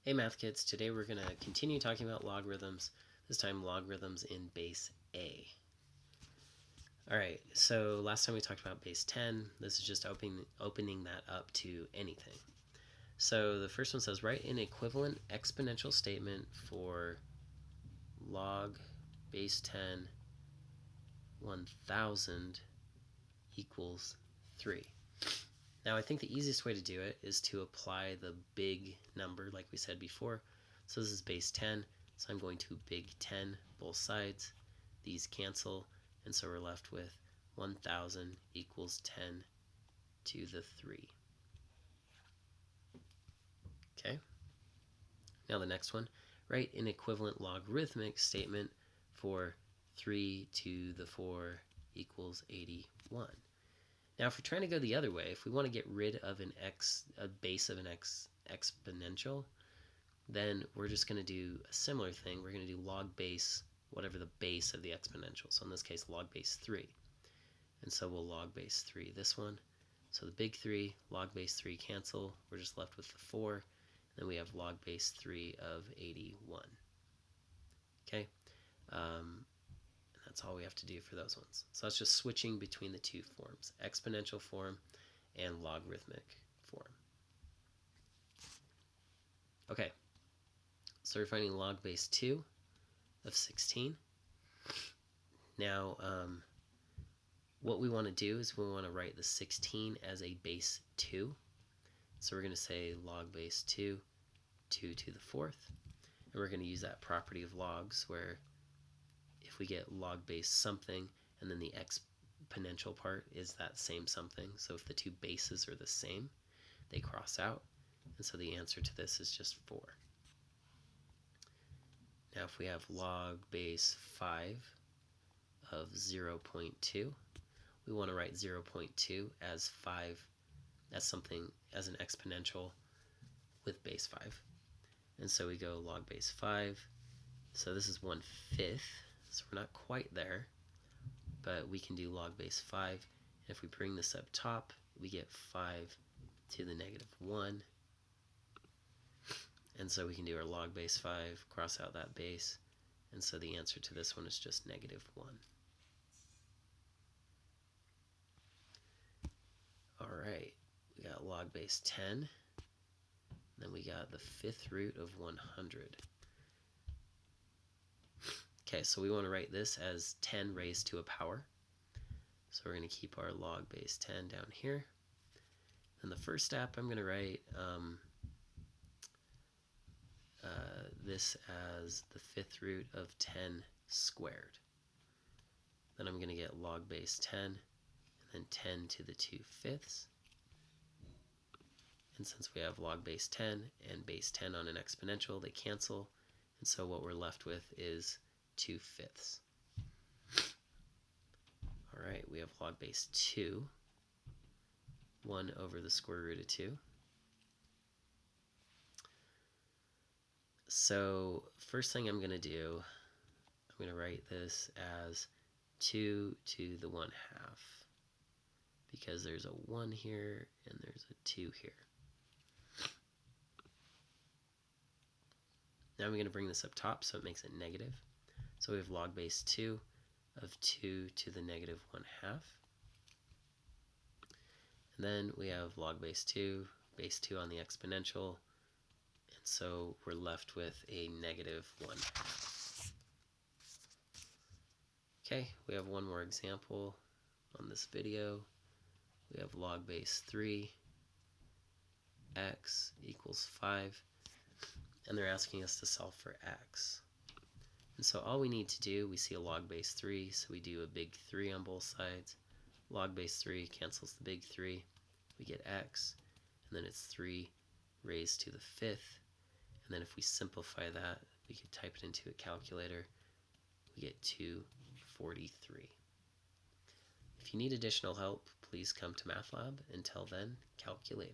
Hey Math Kids, today we're going to continue talking about logarithms, this time logarithms in base A. Alright, so last time we talked about base 10, this is just opening that up to anything. So the first one says, write an equivalent exponential statement for log base 10 1000 equals 3. Now I think the easiest way to do it is to apply the big number like we said before. So this is base 10, so I'm going to big 10 both sides. These cancel, and so we're left with 1000 equals 10 to the 3. Okay? Now the next one, write an equivalent logarithmic statement for 3 to the 4 equals 81. Now if we're trying to go the other way, if we want to get rid of a base of an exponential, then we're just going to do a similar thing. We're going to do log base, whatever the base of the exponential. So in this case, log base 3. And so we'll log base 3 this one. So the big 3, log base 3 cancel. We're just left with the 4. And then we have log base 3 of 81. Okay? That's all we have to do for those ones. So that's just switching between the two forms, exponential form and logarithmic form. Okay, so we're finding log base 2 of 16. Now, what we want to do is we want to write the 16 as a base 2. So we're going to say log base 2, 2 to the 4th. And we're going to use that property of logs where if we get log base something and then the exponential part is that same something, so if the two bases are the same, they cross out, and so the answer to this is just 4. Now if we have log base 5 of 0.2, we want to write 0.2 as 5, as something, as an exponential with base 5. And so we go log base 5, so this is 1/5. So we're not quite there, but we can do log base 5. And if we bring this up top, we get 5 to the negative 1. And so we can do our log base 5, cross out that base. And so the answer to this one is just negative 1. All right, we got log base 10. Then we got the 5th root of 100. Okay, so we want to write this as 10 raised to a power. So we're going to keep our log base 10 down here. And the first step, I'm going to write this as the 5th root of 10 squared. Then I'm going to get log base 10, and then 10 to the 2/5. And since we have log base 10 and base 10 on an exponential, they cancel. And so what we're left with is 2/5. All right, we have log base 2, 1 over the square root of 2. So first thing I'm going to do, I'm going to write this as 2 to the 1/2, because there's a 1 here and there's a 2 here. Now I'm going to bring this up top so it makes it negative. So we have log base 2 of 2 to the negative 1/2. And then we have log base 2 on the exponential, and so we're left with a negative 1/2. Okay, we have one more example on this video. We have log base 3, x equals 5, and they're asking us to solve for x. And so all we need to do, we see a log base 3, so we do a big 3 on both sides. Log base 3 cancels the big 3. We get x, and then it's 3 raised to the 5th. And then if we simplify that, we could type it into a calculator. We get 243. If you need additional help, please come to Math Lab. Until then, calculate.